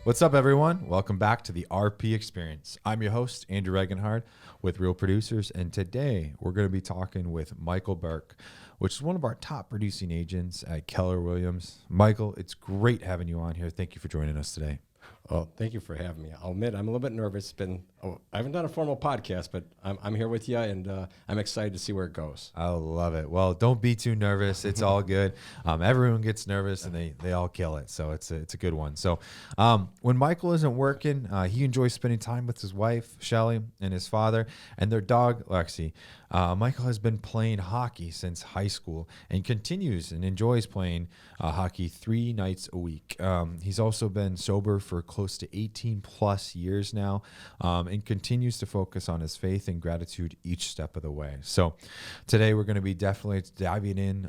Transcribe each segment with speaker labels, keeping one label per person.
Speaker 1: What's up, everyone? Welcome back to the RP Experience. I'm your host, Andrew Regenhard with Real Producers, and today we're going to be talking with Michael Burke, which is one of our top producing agents at Keller Williams. Michael, it's great having you on here. Thank you for joining us today.
Speaker 2: Well, thank you for having me. I'll admit I'm a little bit nervous. I haven't done a formal podcast, but I'm here with you, and I'm excited to see where it goes.
Speaker 1: I love it. Well, don't be too nervous. It's all good. Everyone gets nervous, and they all kill it. So it's a good one. So when Michael isn't working, he enjoys spending time with his wife, Shelly, and his father, and their dog, Lexi. Michael has been playing hockey since high school and continues and enjoys playing hockey 3 nights a week. He's also been sober for close to 18 plus years now, and continues to focus on his faith and gratitude each step of the way. So today we're going to be definitely diving in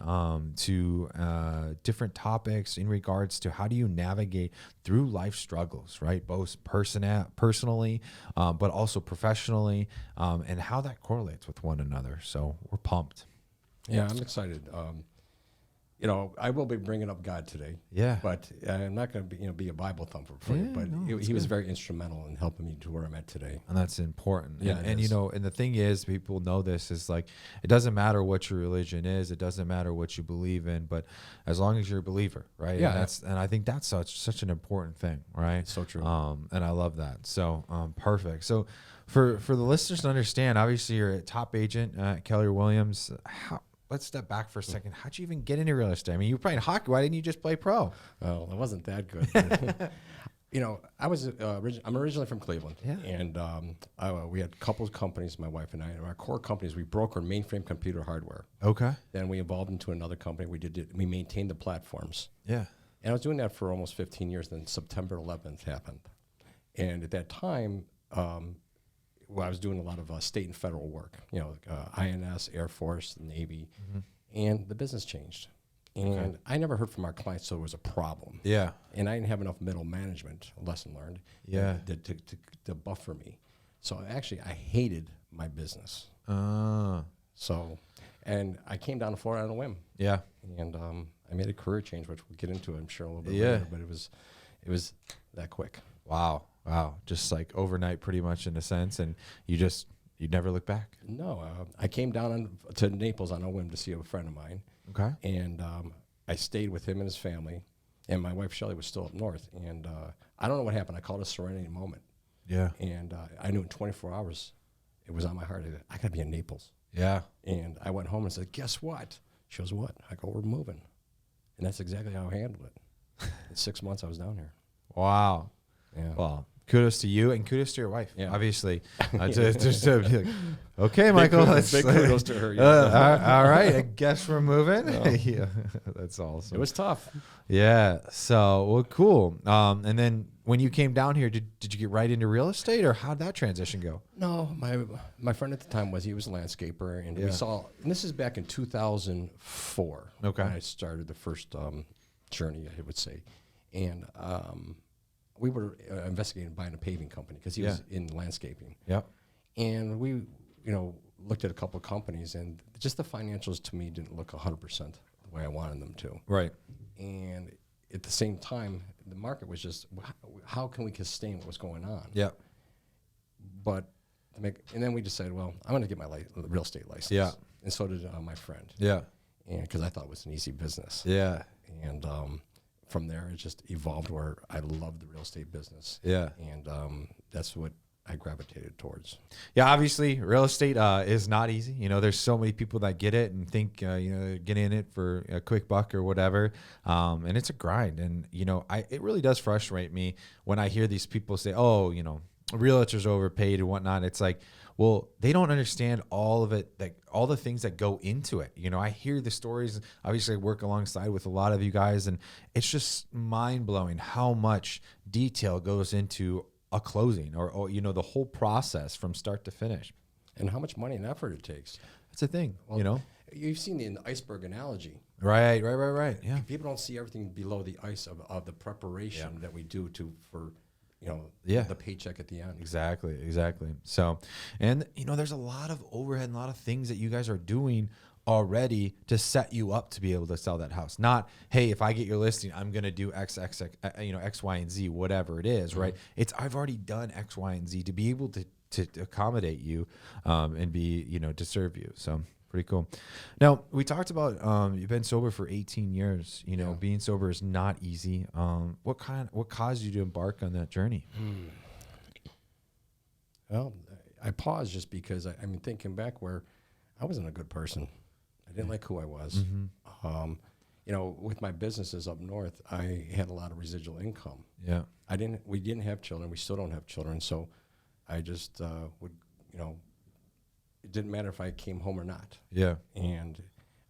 Speaker 1: to different topics in regards to how do you navigate through life struggles, right? Both personally, but also professionally, and how that correlates with one another. So we're pumped.
Speaker 2: Yeah, I'm excited. I will be bringing up God today.
Speaker 1: Yeah.
Speaker 2: But I'm not going to be a Bible thumper for you. But he was very instrumental in helping me to where I'm at today.
Speaker 1: And that's important.
Speaker 2: Yeah,
Speaker 1: and and the thing is, people know this is like, it doesn't matter what your religion is. It doesn't matter what you believe in, but as long as you're a believer, right?
Speaker 2: Yeah.
Speaker 1: And I think that's such an important thing, right?
Speaker 2: So true.
Speaker 1: And I love that. So perfect. So for the listeners to understand, obviously you're a top agent at Keller Williams. Let's step back for a second. How'd you even get into real estate? I mean, you were playing hockey. Why didn't you just play pro?
Speaker 2: Well, I wasn't that good. I'm originally from Cleveland, and we had a couple of companies, my wife and I. And our core companies, we brokered mainframe computer hardware.
Speaker 1: Okay.
Speaker 2: Then we evolved into another company. We maintained the platforms.
Speaker 1: Yeah.
Speaker 2: And I was doing that for almost 15 years. Then September 11th happened, and at that time, I was doing a lot of state and federal work, INS, Air Force, Navy, and the business changed. And I never heard from our clients, so it was a problem.
Speaker 1: Yeah.
Speaker 2: And I didn't have enough middle management, lesson learned, to buffer me. So actually, I hated my business. So, and I came down to Florida on a whim.
Speaker 1: Yeah.
Speaker 2: And I made a career change, which we'll get into, I'm sure, a little bit later. But it was that quick.
Speaker 1: Wow. Just like overnight pretty much in a sense. And you'd never look back.
Speaker 2: No, I came down to Naples on a whim to see a friend of mine.
Speaker 1: Okay.
Speaker 2: And I stayed with him and his family. And my wife, Shelly, was still up north. And I don't know what happened. I called a serenity moment.
Speaker 1: Yeah.
Speaker 2: And I knew in 24 hours, it was on my heart. I got to be in Naples.
Speaker 1: Yeah.
Speaker 2: And I went home and said, guess what? She goes, what? I go, we're moving. And that's exactly how I handled it. In 6 months, I was down here.
Speaker 1: Wow.
Speaker 2: Yeah.
Speaker 1: Well, kudos to you and kudos to your wife.
Speaker 2: Yeah.
Speaker 1: Obviously, just to be like, okay, Michael.
Speaker 2: Big kudos to her.
Speaker 1: All right. I guess we're moving. Yeah, that's awesome.
Speaker 2: It was tough.
Speaker 1: Yeah. So, well, cool. And then when you came down here, did you get right into real estate, or how'd that transition go?
Speaker 2: No, my friend at the time he was a landscaper, and we saw. And this is back in 2004.
Speaker 1: Okay.
Speaker 2: When I started the first journey, I would say, and. We were investigating buying a paving company because he was in landscaping.
Speaker 1: Yep.
Speaker 2: And we, looked at a couple of companies, and just the financials to me didn't look 100% the way I wanted them to.
Speaker 1: Right.
Speaker 2: And at the same time, the market was just, how can we sustain what was going on?
Speaker 1: Yeah.
Speaker 2: And then we decided, well, I'm going to get my real estate license.
Speaker 1: Yeah.
Speaker 2: And so did my friend.
Speaker 1: Yeah.
Speaker 2: And because I thought it was an easy business.
Speaker 1: Yeah.
Speaker 2: And from there, it just evolved where I loved the real estate business.
Speaker 1: Yeah.
Speaker 2: And that's what I gravitated towards.
Speaker 1: Yeah, obviously, real estate is not easy. There's so many people that get it and think, get in it for a quick buck or whatever. And it's a grind. And, it really does frustrate me when I hear these people say, oh, realtors overpaid and whatnot. It's like, well, they don't understand all of it, like all the things that go into it. I hear the stories. Obviously, I work alongside with a lot of you guys, and it's just mind blowing how much detail goes into a closing or the whole process from start to finish.
Speaker 2: And how much money and effort it takes.
Speaker 1: That's the thing,
Speaker 2: You've seen the iceberg analogy.
Speaker 1: Right. Yeah.
Speaker 2: People don't see everything below the ice of the preparation that we do for the paycheck at the end.
Speaker 1: Exactly. So, and there's a lot of overhead and a lot of things that you guys are doing already to set you up to be able to sell that house. Not, hey, if I get your listing, I'm going to do X, Y, and Z, whatever it is, right? It's, I've already done X, Y, and Z to be able to accommodate you, and be, to serve you. So pretty cool. Now, we talked about, you've been sober for 18 years, being sober is not easy. What caused you to embark on that journey?
Speaker 2: Well, I paused just because I mean, thinking back where I wasn't a good person. I didn't like who I was. With my businesses up north, I had a lot of residual income.
Speaker 1: Yeah.
Speaker 2: We didn't have children. We still don't have children. So I just would, it didn't matter if I came home or not.
Speaker 1: Yeah.
Speaker 2: And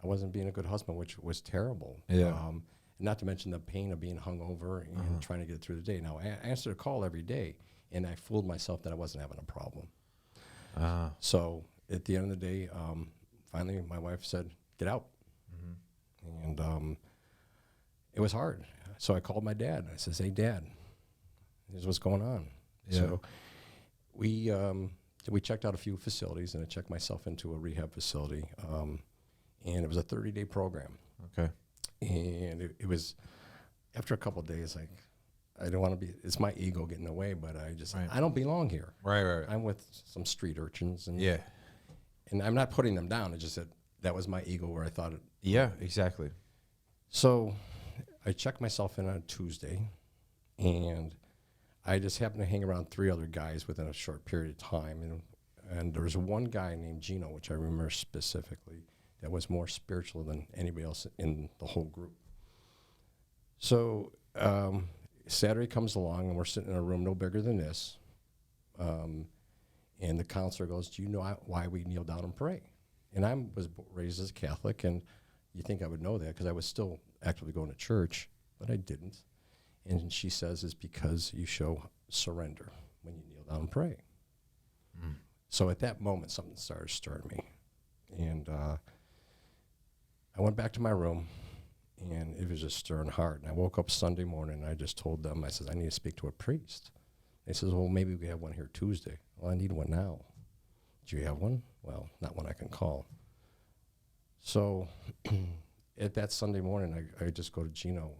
Speaker 2: I wasn't being a good husband, which was terrible.
Speaker 1: Yeah.
Speaker 2: Not to mention the pain of being hungover and trying to get through the day. Now, I answered a call every day, and I fooled myself that I wasn't having a problem. So at the end of the day, finally my wife said, get out. And it was hard. So I called my dad. I says, hey, Dad, here's what's going on.
Speaker 1: Yeah.
Speaker 2: So we checked out a few facilities, and I checked myself into a rehab facility. And it was a 30-day program.
Speaker 1: Okay.
Speaker 2: And it was, after a couple of days, like, I don't want to be, it's my ego getting away, but I don't belong here.
Speaker 1: Right.
Speaker 2: I'm with some street urchins. And
Speaker 1: Yeah.
Speaker 2: And I'm not putting them down. It's just that was my ego where I thought it.
Speaker 1: Yeah, exactly.
Speaker 2: So I checked myself in on Tuesday, and I just happened to hang around 3 other guys within a short period of time. And there was one guy named Gino, which I remember specifically, that was more spiritual than anybody else in the whole group. So Saturday comes along, and we're sitting in a room no bigger than this. And the counselor goes, do you know why we kneel down and pray? And I was raised as a Catholic, and you think I would know that because I was still actively going to church, but I didn't. And she says it's because you show surrender when you kneel down and pray. So at that moment, something started stirring me. And I went back to my room, and it was just stirring hard. And I woke up Sunday morning, and I just told them, I said, I need to speak to a priest. They says, well, maybe we have one here Tuesday. Well, I need one now. Do you have one? Well, not one I can call. So at that Sunday morning, I just go to Gino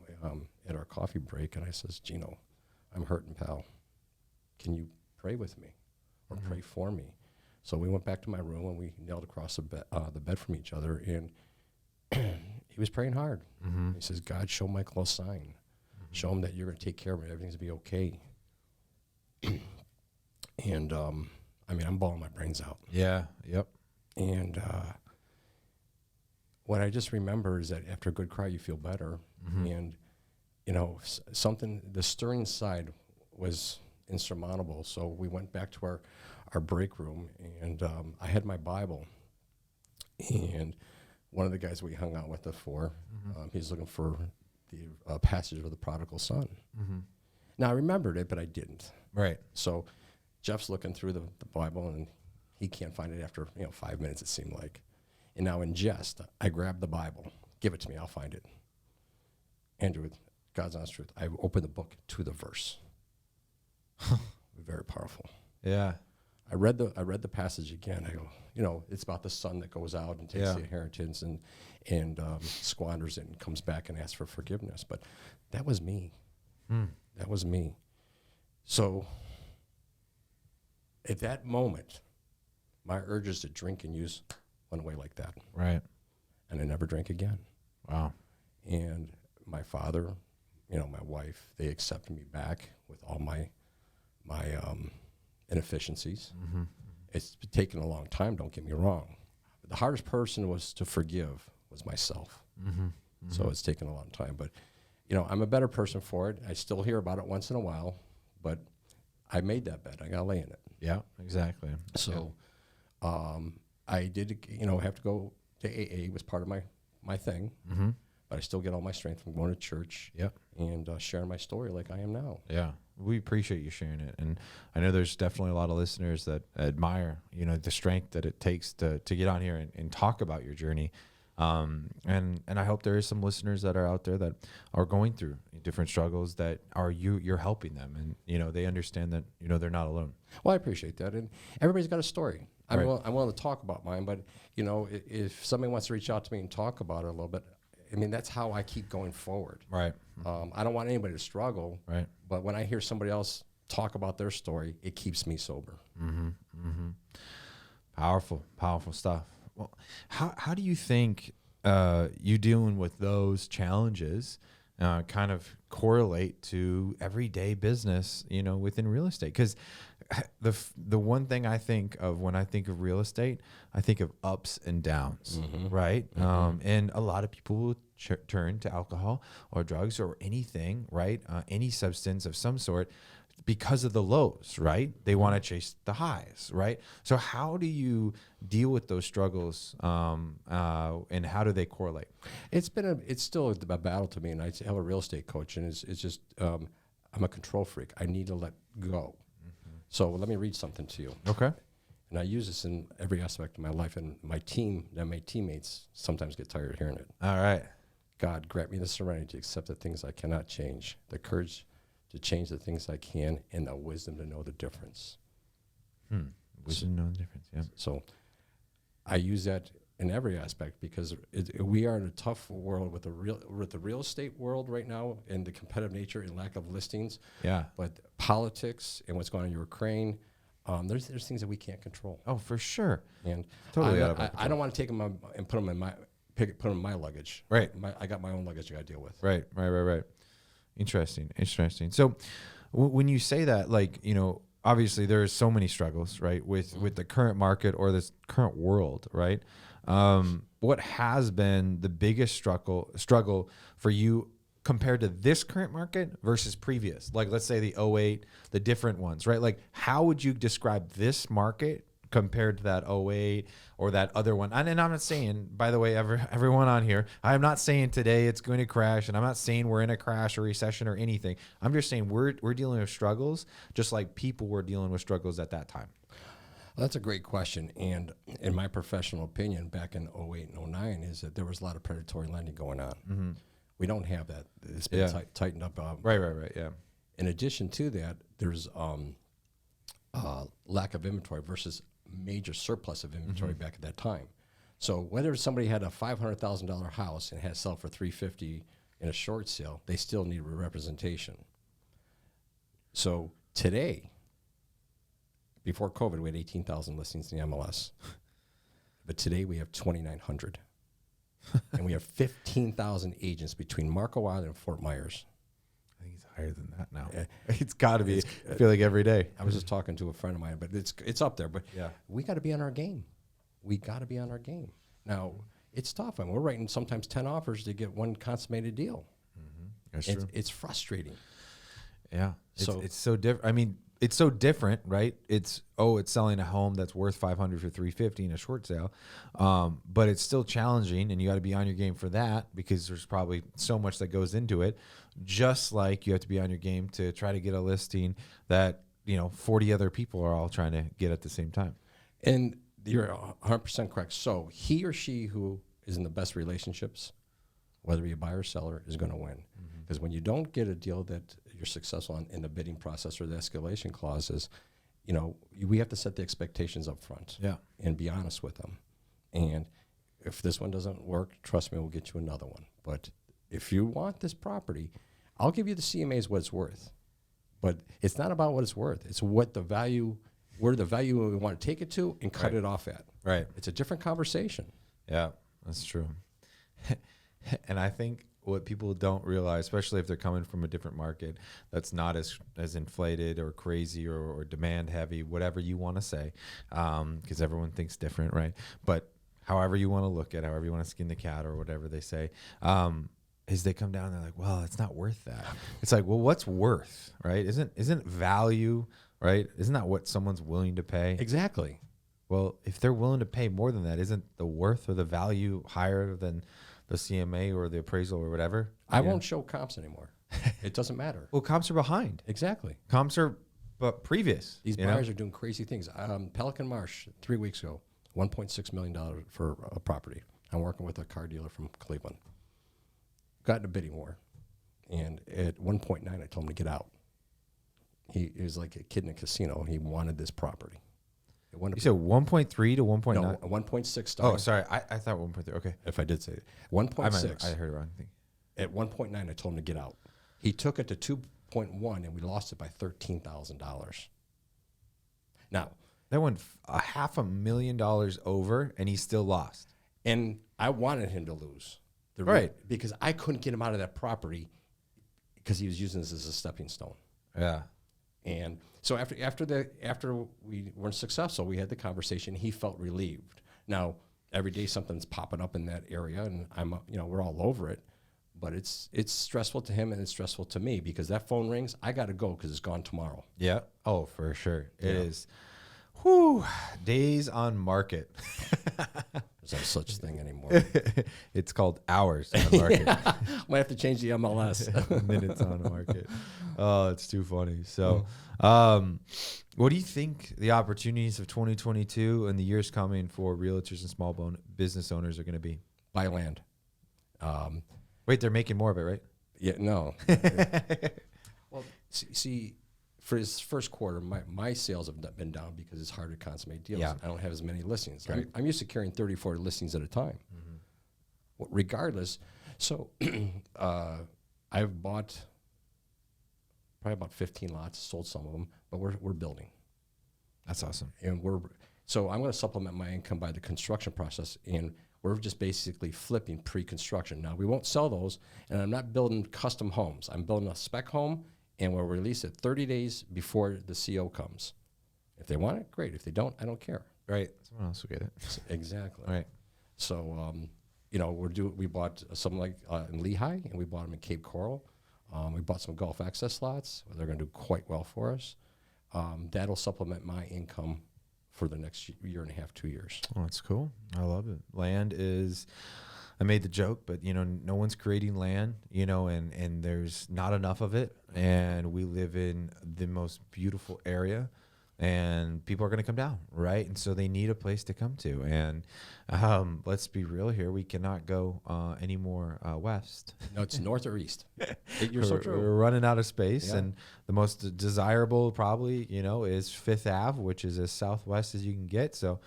Speaker 2: at our coffee break, and I says, Gino, I'm hurting, pal. Can you pray with me or pray for me? So we went back to my room, and we knelt across the bed from each other, and he was praying hard. He says, God, show Michael a sign. Show him that you're going to take care of it. Everything's going to be okay. And, I mean, I'm bawling my brains out.
Speaker 1: Yeah. Yep.
Speaker 2: And what I just remember is that after a good cry, you feel better. And, something, the stirring side was insurmountable. So we went back to our break room, and I had my Bible. And one of the guys we hung out with before, he's looking for the passage of the prodigal son. Now, I remembered it, but I didn't.
Speaker 1: Right.
Speaker 2: So Jeff's looking through the Bible, and he can't find it after 5 minutes, it seemed like. And now in jest, I grab the Bible. Give it to me, I'll find it. Andrew, God's honest truth, I opened the book to the verse. Very powerful.
Speaker 1: Yeah.
Speaker 2: I read the passage again. I go, it's about the son that goes out and takes the inheritance and squanders it and comes back and asks for forgiveness. But that was me. That was me. So at that moment, my urges to drink and use went away like that.
Speaker 1: Right.
Speaker 2: And I never drank again.
Speaker 1: Wow.
Speaker 2: And my father, my wife, they accepted me back with all my inefficiencies. It's taken a long time, don't get me wrong. The hardest person was to forgive was myself. So it's taken a long time. But, I'm a better person for it. I still hear about it once in a while, but I made that bet. I got to lay in it.
Speaker 1: Yeah, exactly.
Speaker 2: So I did, have to go to AA. It was part of my thing. But I still get all my strength from going to church and sharing my story like I am now.
Speaker 1: Yeah. We appreciate you sharing it. And I know there's definitely a lot of listeners that admire, the strength that it takes to get on here and talk about your journey. And I hope there is some listeners that are out there that are going through different struggles that you're helping them, and they understand that they're not alone.
Speaker 2: Well, I appreciate that, and everybody's got a story. I'm
Speaker 1: Right.
Speaker 2: I'm willing to talk about mine, but if somebody wants to reach out to me and talk about it a little bit, I mean, that's how I keep going forward.
Speaker 1: Right.
Speaker 2: I don't want anybody to struggle.
Speaker 1: Right.
Speaker 2: But when I hear somebody else talk about their story, it keeps me sober.
Speaker 1: Powerful stuff. Well, how do you think you dealing with those challenges kind of correlate to everyday business, within real estate? Because the one thing I think of when I think of real estate, I think of ups and downs, right? And a lot of people will turn to alcohol or drugs or anything, right? Any substance of some sort because of the lows, right? They want to chase the highs, right? So how do you deal with those struggles, and how do they correlate?
Speaker 2: It's still a battle to me, and I have a real estate coach, and it's just I'm a control freak. I need to let go. So let me read something to you.
Speaker 1: Okay.
Speaker 2: And I use this in every aspect of my life, and my teammates sometimes get tired of hearing it.
Speaker 1: All right.
Speaker 2: God, grant me the serenity to accept the things I cannot change, the courage to change the things I can, and the wisdom to know the difference.
Speaker 1: Wisdom, know the difference. Yeah.
Speaker 2: So I use that in every aspect because we are in a tough world with the real estate world right now, and the competitive nature and lack of listings.
Speaker 1: Yeah.
Speaker 2: But politics and what's going on in Ukraine, there's things that we can't control.
Speaker 1: Oh, for sure.
Speaker 2: And
Speaker 1: Totally out of our
Speaker 2: I don't want to take them and put them in my luggage.
Speaker 1: Right.
Speaker 2: I got my own luggage I got to deal with.
Speaker 1: Right. Interesting. So when you say that, like, obviously there's so many struggles, right, with the current market or this current world, right? What has been the biggest struggle for you compared to this current market versus previous? Like, let's say the '08, the different ones, right? Like, how would you describe this market compared to that '08 or that other one? And I'm not saying, by the way, everyone on here, I'm not saying today it's going to crash, and I'm not saying we're in a crash or recession or anything. I'm just saying we're dealing with struggles just like people were dealing with struggles at that time.
Speaker 2: Well, that's a great question. And in my professional opinion, back in '08 and '09, is that there was a lot of predatory lending going on. We don't have that. It's been tightened up.
Speaker 1: Right. Yeah.
Speaker 2: In addition to that, there's lack of inventory versus major surplus of inventory back at that time. So whether somebody had a $500,000 house and had to sell for $350,000 in a short sale, they still need representation. So today, before COVID, we had 18,000 listings in the MLS. But today we have 2,900. And we have 15,000 agents between Marco Island and Fort Myers.
Speaker 1: I think it's higher than that now. It's got to be. I feel like every day.
Speaker 2: I was just talking to a friend of mine, but it's up there. But
Speaker 1: Yeah.
Speaker 2: we got to be on our game. We got to be on our game. Now, it's tough. I mean, we're writing sometimes 10 offers to get one consummated deal.
Speaker 1: That's true.
Speaker 2: It's frustrating.
Speaker 1: Yeah.
Speaker 2: So-
Speaker 1: It's so different. I mean, it's so different, right? It's selling a home that's worth $500 for $350 in a short sale, but it's still challenging, and you got to be on your game for that because there's probably so much that goes into it. Just like you have to be on your game to try to get a listing that 40 other people are all trying to get at the same time.
Speaker 2: And you're 100% correct. So he or she who is in the best relationships, whether it be a buyer or seller, is going to win. Because when you don't get a deal that you're successful in the bidding process or the escalation clauses, we have to set the expectations up front.
Speaker 1: Yeah.
Speaker 2: And be honest with them. And if this one doesn't work, trust me, we'll get you another one. But if you want this property, I'll give you the CMAs what it's worth. But it's not about what it's worth. It's what the value, where the value we want to take it to and cut it off at.
Speaker 1: Right.
Speaker 2: It's a different conversation.
Speaker 1: Yeah, that's true. And I think what people don't realize, especially if they're coming from a different market that's not as inflated or crazy or demand heavy, whatever you want to say, because everyone thinks different, right? But however you want to look at it, however you want to skin the cat or whatever they say, is they come down and they're like, well, it's not worth that. It's like, well, what's worth, right? Isn't value, right? Isn't that what someone's willing to pay?
Speaker 2: Exactly.
Speaker 1: Well, if they're willing to pay more than that, isn't the worth or the value higher than the CMA or the appraisal or whatever?
Speaker 2: I won't show comps anymore. It doesn't matter.
Speaker 1: Well, comps are behind.
Speaker 2: Exactly.
Speaker 1: Comps are previous.
Speaker 2: These buyers are doing crazy things. Pelican Marsh, 3 weeks ago, $1.6 million for a property. I'm working with a car dealer from Cleveland. Got in a bidding war. And at 1.9, I told him to get out. He was like a kid in a casino. He wanted this property.
Speaker 1: You said 1.3 to 1.9?
Speaker 2: No, 1.6 starting.
Speaker 1: Oh, sorry. I thought 1.3. Okay.
Speaker 2: If I did say it. 1.6.
Speaker 1: I heard the wrong thing.
Speaker 2: At 1.9, I told him to get out. He took it to 2.1, and we lost it by $13,000. Now,
Speaker 1: that went $500,000 over, and he still lost.
Speaker 2: And I wanted him to lose.
Speaker 1: Right.
Speaker 2: Because I couldn't get him out of that property because he was using this as a stepping stone.
Speaker 1: Yeah.
Speaker 2: And so after we weren't successful, we had the conversation. He felt relieved. Now, every day something's popping up in that area, and we're all over it. But it's stressful to him and it's stressful to me because that phone rings. I got to go because it's gone tomorrow.
Speaker 1: Yeah. Oh, for sure. It is. Whew. Days on market.
Speaker 2: There's no such thing anymore.
Speaker 1: It's called hours on market.
Speaker 2: Yeah. Might have to change the MLS.
Speaker 1: Minutes on market. Oh, it's too funny. So, what do you think the opportunities of 2022 and the years coming for realtors and small business owners are going to be?
Speaker 2: Buy land.
Speaker 1: Wait, they're making more of it, right?
Speaker 2: Yeah, no. Well, see, for his first quarter, my sales have been down because it's hard to consummate deals.
Speaker 1: Yeah.
Speaker 2: I don't have as many listings.
Speaker 1: Right.
Speaker 2: I'm used to carrying 30, 40 listings at a time. Mm-hmm. Well, regardless, so I've bought probably about 15 lots, sold some of them, but we're building.
Speaker 1: That's awesome.
Speaker 2: And so I'm going to supplement my income by the construction process, and we're just basically flipping pre-construction. Now, we won't sell those, and I'm not building custom homes. I'm building a spec home, and we'll release it 30 days before the CO comes. If they want it, great. If they don't, I don't care.
Speaker 1: Right. Someone else will get it.
Speaker 2: Exactly.
Speaker 1: Right.
Speaker 2: So, we bought some in Lehigh, and we bought them in Cape Coral. We bought some Gulf access lots. They're going to do quite well for us. That'll supplement my income for the next year and a half, 2 years.
Speaker 1: Oh, that's cool. I love it. Land is, I made the joke, but no one's creating land, and there's not enough of it. And we live in the most beautiful area, and people are going to come down, right? And so they need a place to come to. And let's be real here. We cannot go any more west.
Speaker 2: No, it's north or east. You're so true.
Speaker 1: We're running out of space.
Speaker 2: Yeah.
Speaker 1: And the most desirable probably, is Fifth Ave, which is as southwest as you can get. So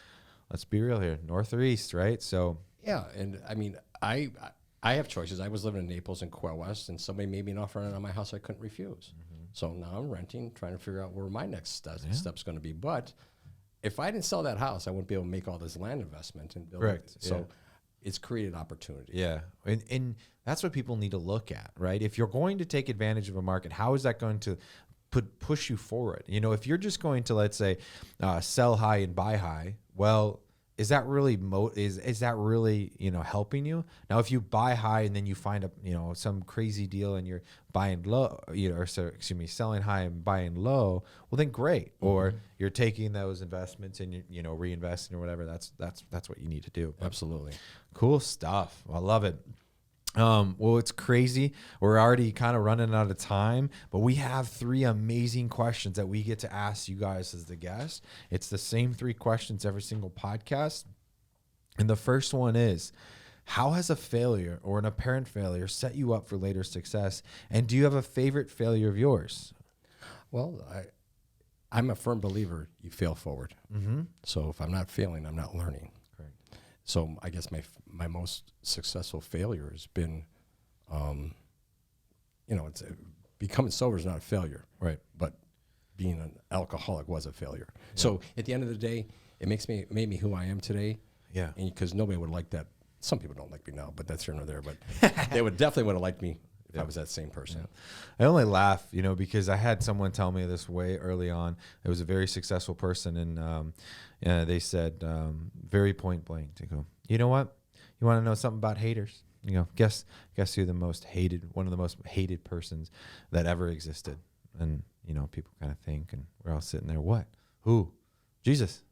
Speaker 1: let's be real here, north or east, right? So
Speaker 2: yeah, and I mean, I have choices. I was living in Naples and Quail West, and somebody made me an offer on my house I couldn't refuse. Mm-hmm. So now I'm renting, trying to figure out where my next step's going to be. But if I didn't sell that house, I wouldn't be able to make all this land investment and build it. So it's created opportunity.
Speaker 1: Yeah, and that's what people need to look at, right? If you're going to take advantage of a market, how is that going to push you forward? If you're just going to, let's say, sell high and buy high, well, is that really is that really helping you? Now, if you buy high and then you find some crazy deal and you're buying low, selling high and buying low, well then great. Mm-hmm. Or you're taking those investments and you're reinvesting or whatever. That's what you need to do.
Speaker 2: Absolutely,
Speaker 1: cool stuff. I love it. Well, it's crazy. We're already kind of running out of time, but we have 3 amazing questions that we get to ask you guys as the guest. It's the same 3 questions every single podcast. And the first one is, how has a failure or an apparent failure set you up for later success? And do you have a favorite failure of yours?
Speaker 2: Well, I'm a firm believer you fail forward.
Speaker 1: Mm-hmm.
Speaker 2: So if I'm not failing, I'm not learning.
Speaker 1: Correct.
Speaker 2: So I guess my most successful failure has been, it's becoming sober is not a failure,
Speaker 1: right?
Speaker 2: But being an alcoholic was a failure. Yeah. So at the end of the day, it made me who I am today.
Speaker 1: Yeah.
Speaker 2: And because nobody would like that. Some people don't like me now, but that's here nor there. But they would have liked me if I was that same person.
Speaker 1: Yeah. I only laugh, because I had someone tell me this way early on. It was a very successful person, and they said very point blank to go, you know what? You want to know something about haters? Guess who one of the most hated persons that ever existed? And people kind of think, and we're all sitting there, what? Who? Jesus.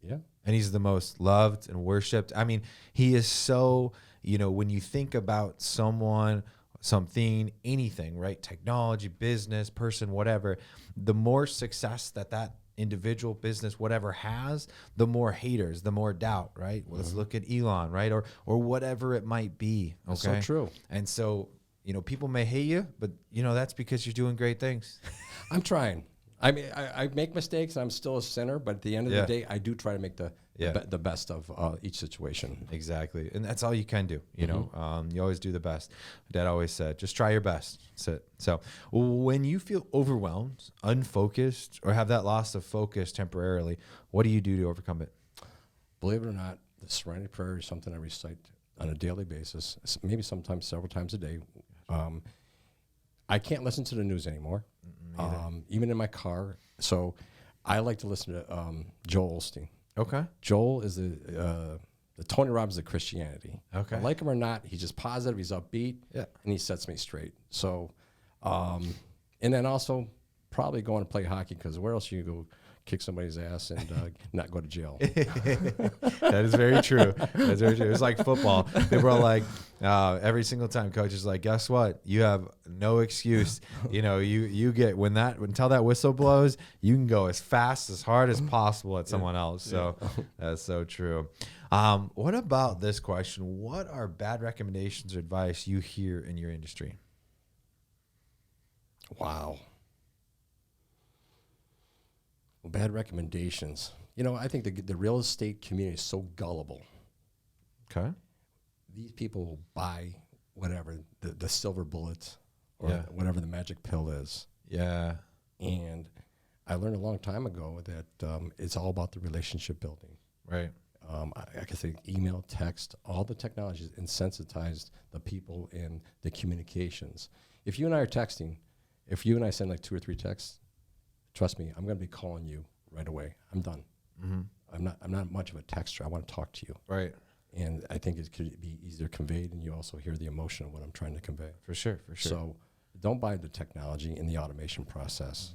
Speaker 2: Yeah.
Speaker 1: And he's the most loved and worshipped. I mean, he is so, when you think about someone, something, anything, right? Technology, business, person, whatever, the more success that individual, business, whatever has, the more haters, the more doubt, right? Well, let's look at Elon, right? Or whatever it might be. Okay.
Speaker 2: That's so true.
Speaker 1: And so, people may hate you, but that's because you're doing great things.
Speaker 2: I'm trying. I mean, I make mistakes. I'm still a sinner, but at the end of the day, I do try to make the best of each situation.
Speaker 1: Exactly. And that's all you can do. You always do the best. Dad always said, just try your best. That's it. So when you feel overwhelmed, unfocused, or have that loss of focus temporarily, what do you do to overcome it?
Speaker 2: Believe it or not, the Serenity Prayer is something I recite on a daily basis, maybe sometimes several times a day. I can't listen to the news anymore, even in my car. So I like to listen to Joel Osteen.
Speaker 1: Okay.
Speaker 2: Joel is the Tony Robbins of Christianity.
Speaker 1: Okay.
Speaker 2: I like him or not, he's just positive, he's upbeat, and he sets me straight. So, and then also probably going to play hockey, because where else you go kick somebody's ass and not go to jail?
Speaker 1: That is very true. That's very true. It's like football. People are like, every single time coach is like, guess what? You have no excuse. You get until that whistle blows, you can go as fast, as hard as possible at someone else. So that's so true. What about this question? What are bad recommendations or advice you hear in your industry?
Speaker 2: Wow. Bad recommendations. I think the real estate community is so gullible.
Speaker 1: Okay.
Speaker 2: These people will buy whatever, the silver bullet or whatever the magic pill is.
Speaker 1: Yeah.
Speaker 2: And I learned a long time ago that it's all about the relationship building.
Speaker 1: Right.
Speaker 2: I can say email, text, all the technologies insensitized the people in the communications. If you and I are texting, if you and I send like 2 or 3 texts, trust me, I'm going to be calling you right away. I'm done.
Speaker 1: Mm-hmm.
Speaker 2: I'm not much of a texter. I want to talk to you.
Speaker 1: Right.
Speaker 2: And I think it could be easier conveyed, and you also hear the emotion of what I'm trying to convey.
Speaker 1: For sure.
Speaker 2: So don't buy the technology in the automation process.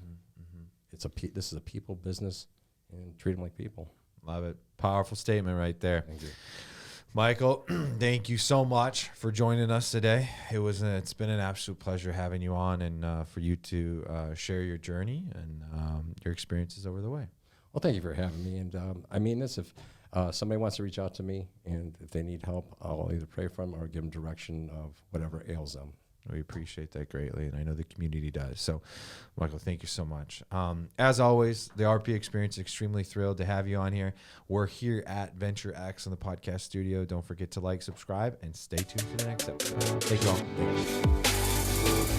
Speaker 2: This is a people business, and treat them like people.
Speaker 1: Love it. Powerful statement right there.
Speaker 2: Thank you.
Speaker 1: Michael, thank you so much for joining us today. It's been an absolute pleasure having you on, and for you to share your journey and your experiences over the way.
Speaker 2: Well, thank you for having me. And I mean this, if somebody wants to reach out to me and if they need help, I'll either pray for them or give them direction of whatever ails them.
Speaker 1: We appreciate that greatly, and I know the community does. So, Michael, thank you so much. As always, the RP Experience is extremely thrilled to have you on here. We're here at Venture X in the podcast studio. Don't forget to like, subscribe, and stay tuned for the next episode. Thank you all. Thank you.